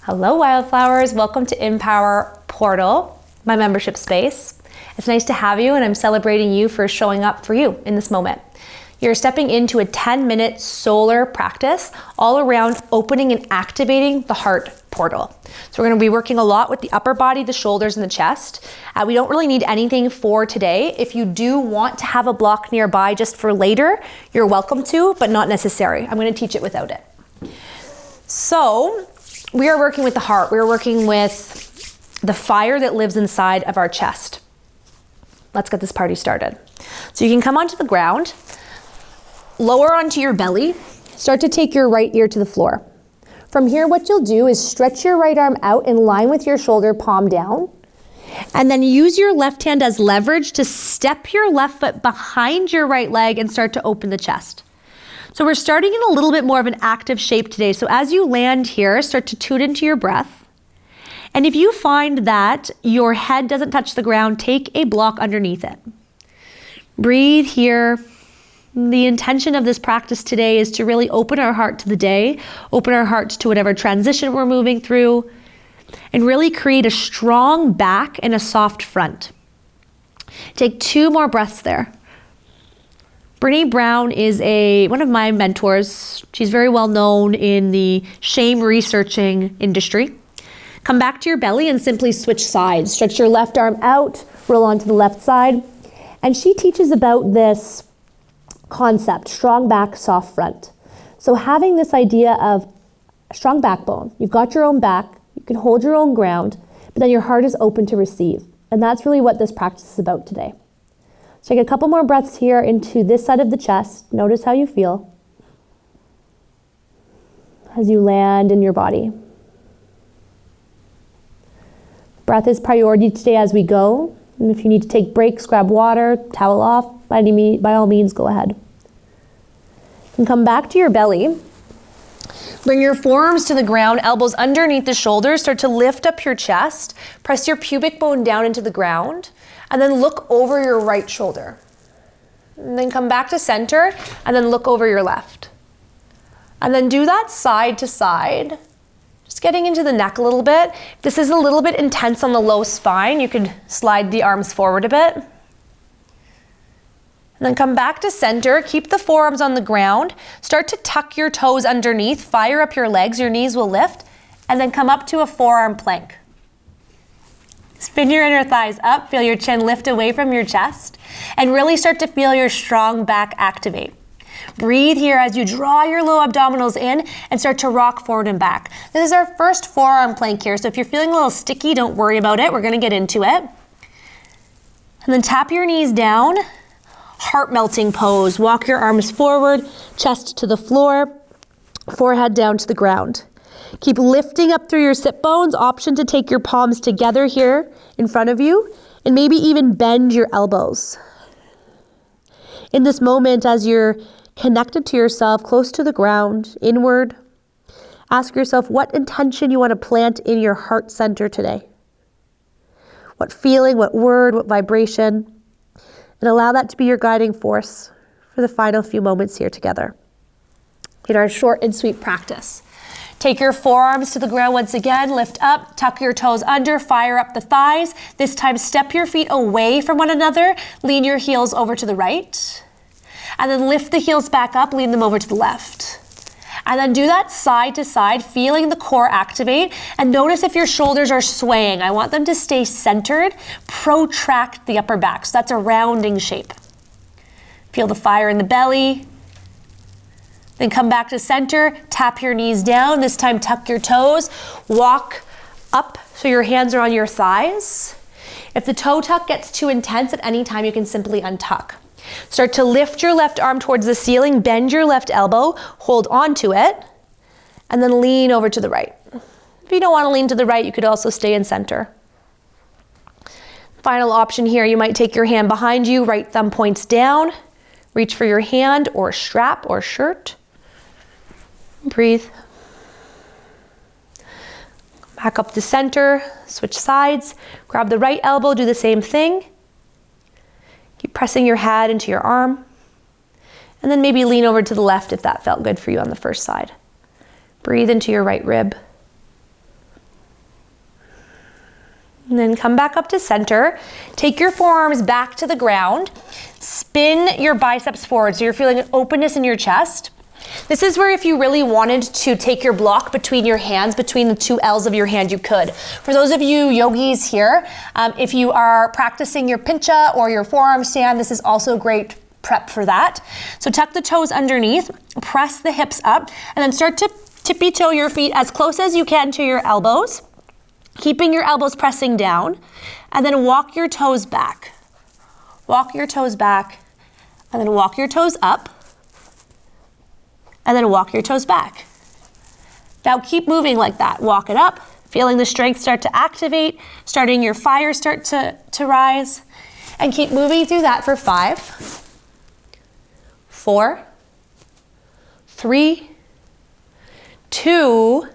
Hello Wildflowers, welcome to Empower Portal, my membership space. It's nice to have you and I'm celebrating you for showing up for you in this moment. You're stepping into a 10-minute solar practice all around opening and activating the heart portal. So we're going to be working a lot with the upper body, the shoulders, and the chest. We don't really need anything for today. If you do want to have a block nearby just for later, you're welcome to, but not necessary. I'm going to teach it without it. So we are working with the heart. We are working with the fire that lives inside of our chest. Let's get this party started. So you can come onto the ground, lower onto your belly, start to take your right ear to the floor. From here, what you'll do is stretch your right arm out in line with your shoulder, palm down, and then use your left hand as leverage to step your left foot behind your right leg and start to open the chest. So we're starting in a little bit more of an active shape today. So as you land here, start to tune into your breath. And if you find that your head doesn't touch the ground, take a block underneath it. Breathe here. The intention of this practice today is to really open our heart to the day, open our hearts to whatever transition we're moving through, and really create a strong back and a soft front. Take 2 more breaths there. Brené Brown is one of my mentors. She's very well known in the shame researching industry. Come back to your belly and simply switch sides. Stretch your left arm out, roll onto the left side. And she teaches about this concept, strong back, soft front. So having this idea of a strong backbone, you've got your own back, you can hold your own ground, but then your heart is open to receive. And that's really what this practice is about today. So take a couple more breaths here into this side of the chest. Notice how you feel as you land in your body. Breath is priority today as we go. And if you need to take breaks, grab water, towel off, by all means, go ahead. And come back to your belly. Bring your forearms to the ground, elbows underneath the shoulders. Start to lift up your chest. Press your pubic bone down into the ground. And then look over your right shoulder. And then come back to center. And then look over your left. And then do that side to side. Just getting into the neck a little bit. If this is a little bit intense on the low spine, you could slide the arms forward a bit. And then come back to center, keep the forearms on the ground, start to tuck your toes underneath, fire up your legs, your knees will lift, and then come up to a forearm plank. Spin your inner thighs up, feel your chin lift away from your chest, and really start to feel your strong back activate. Breathe here as you draw your low abdominals in and start to rock forward and back. This is our first forearm plank here, so if you're feeling a little sticky, don't worry about it. We're gonna get into it. And then tap your knees down, heart melting pose. Walk your arms forward, chest to the floor, forehead down to the ground. Keep lifting up through your sit bones. Option to take your palms together here in front of you and maybe even bend your elbows. In this moment, as you're connected to yourself, close to the ground, inward, ask yourself what intention you want to plant in your heart center today. What feeling, what word, what vibration, and allow that to be your guiding force for the final few moments here together in our short and sweet practice. Take your forearms to the ground once again, lift up, tuck your toes under, fire up the thighs. This time step your feet away from one another, lean your heels over to the right, and then lift the heels back up, lean them over to the left. And then do that side to side, feeling the core activate, and notice if your shoulders are swaying. I want them to stay centered, protract the upper back. So that's a rounding shape. Feel the fire in the belly. Then come back to center, tap your knees down. This time tuck your toes, walk up so your hands are on your thighs. If the toe tuck gets too intense at any time, you can simply untuck. Start to lift your left arm towards the ceiling, bend your left elbow, hold on to it, and then lean over to the right. If you don't want to lean to the right, you could also stay in center. Final option here, you might take your hand behind you, right thumb points down, reach for your hand or strap or shirt. Breathe. Back up to center, switch sides, grab the right elbow, do the same thing. Keep pressing your head into your arm. And then maybe lean over to the left if that felt good for you on the first side. Breathe into your right rib. And then come back up to center. Take your forearms back to the ground. Spin your biceps forward so you're feeling an openness in your chest. This is where if you really wanted to take your block between your hands, between the two L's of your hand, you could. For those of you yogis here, if you are practicing your pincha or your forearm stand, this is also great prep for that. So tuck the toes underneath, press the hips up, and then start to tippy toe your feet as close as you can to your elbows, keeping your elbows pressing down, and then walk your toes back. Walk your toes back, and then walk your toes up, and then walk your toes back. Now keep moving like that. Walk it up, feeling the strength start to activate, starting your fire start to rise, and keep moving through that for 5, 4, 3, 2,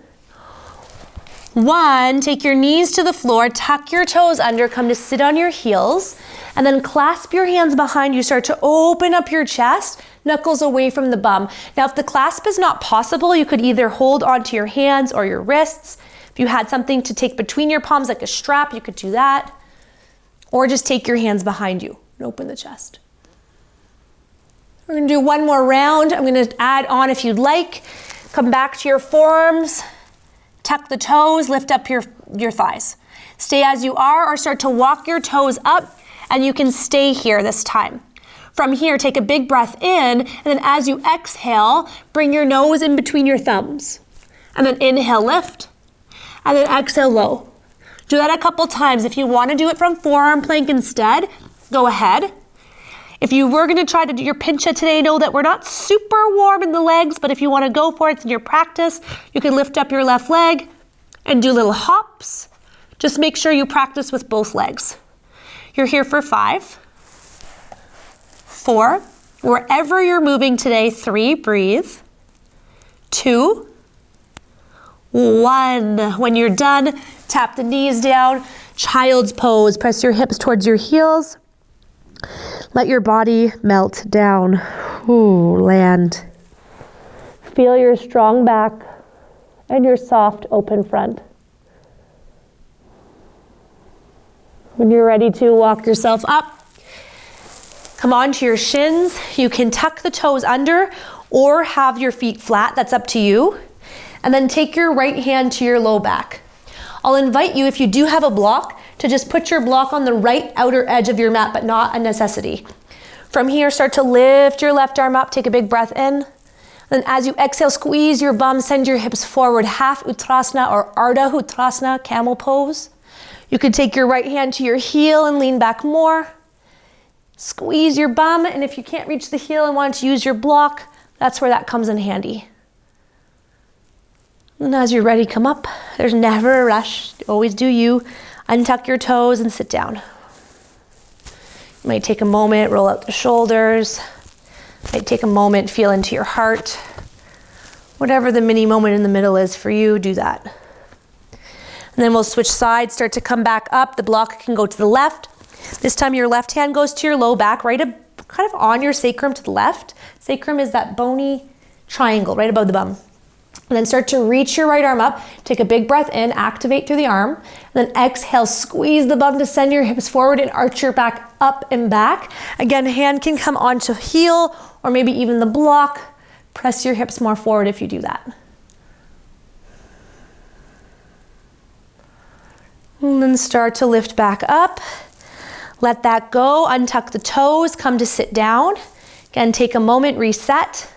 1. Take your knees to the floor, tuck your toes under, come to sit on your heels, and then clasp your hands behind you. Start to open up your chest, knuckles away from the bum. Now, if the clasp is not possible, you could either hold onto your hands or your wrists. If you had something to take between your palms, like a strap, you could do that. Or just take your hands behind you and open the chest. We're gonna do one more round. I'm gonna add on if you'd like. Come back to your forearms, tuck the toes, lift up your thighs. Stay as you are or start to walk your toes up, and you can stay here this time. From here, take a big breath in, and then as you exhale, bring your nose in between your thumbs. And then inhale, lift, and then exhale, low. Do that a couple times. If you want to do it from forearm plank instead, go ahead. If you were going to try to do your pincha today, know that we're not super warm in the legs, but if you want to go for it, it's in your practice. You can lift up your left leg and do little hops. Just make sure you practice with both legs. You're here for 5, 4, wherever you're moving today, 3, breathe, 2, 1. When you're done, tap the knees down, child's pose, press your hips towards your heels. Let your body melt down. Ooh, land. Feel your strong back and your soft open front. When you're ready to walk yourself up, come onto your shins. You can tuck the toes under or have your feet flat, that's up to you. And then take your right hand to your low back. I'll invite you, if you do have a block, to just put your block on the right outer edge of your mat, but not a necessity. From here, start to lift your left arm up, take a big breath in. Then as you exhale, squeeze your bum, send your hips forward, half Uttanasana or Ardha Uttanasana, camel pose. You could take your right hand to your heel and lean back more. Squeeze your bum, and if you can't reach the heel and want to use your block, that's where that comes in handy. And as you're ready, come up. There's never a rush. Always do you. Untuck your toes and sit down. You might take a moment, roll out the shoulders. Might take a moment, feel into your heart. Whatever the mini moment in the middle is for you, do that. And then we'll switch sides, start to come back up. The block can go to the left. This time your left hand goes to your low back, right kind of on your sacrum to the left. Sacrum is that bony triangle right above the bum. And then start to reach your right arm up. Take a big breath in, activate through the arm. And then exhale, squeeze the bum to send your hips forward and arch your back up and back. Again, hand can come onto heel or maybe even the block. Press your hips more forward if you do that. And then start to lift back up. Let that go, untuck the toes, come to sit down. Again, take a moment, reset.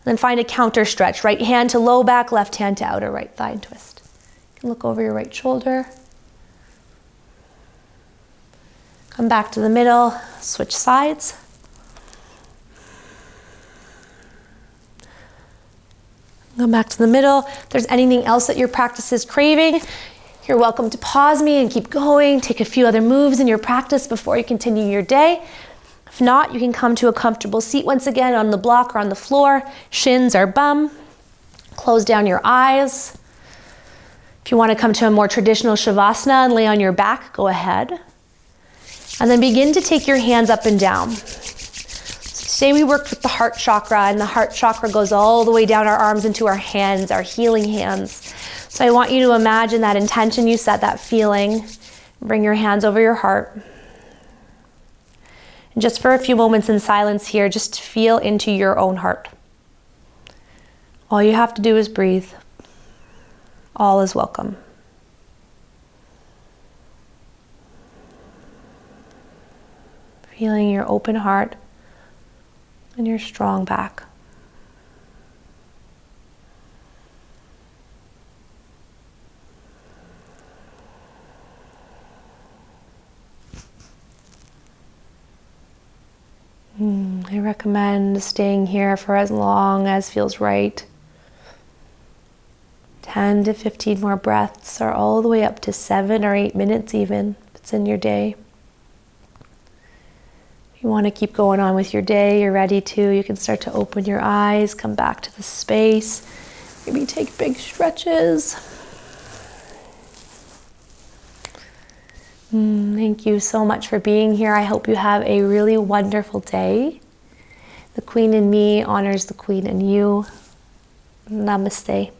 Then find a counter stretch. Right hand to low back, left hand to outer right thigh and twist. You can look over your right shoulder. Come back to the middle, switch sides. Come back to the middle. If there's anything else that your practice is craving, you're welcome to pause me and keep going. Take a few other moves in your practice before you continue your day. If not, you can come to a comfortable seat once again on the block or on the floor. Shins or bum. Close down your eyes. If you want to come to a more traditional Shavasana and lay on your back, go ahead. And then begin to take your hands up and down. So today we worked with the heart chakra, and the heart chakra goes all the way down our arms into our hands, our healing hands. So I want you to imagine that intention you set, that feeling. Bring your hands over your heart. And just for a few moments in silence here, just feel into your own heart. All you have to do is breathe. All is welcome. Feeling your open heart and your strong back. I recommend staying here for as long as feels right. 10 to 15 more breaths, or all the way up to 7 or 8 minutes even, if it's in your day. If you want to keep going on with your day, you're ready to. You can start to open your eyes, come back to the space. Maybe take big stretches. Thank you so much for being here. I hope you have a really wonderful day. The Queen in me honors the Queen in you. Namaste.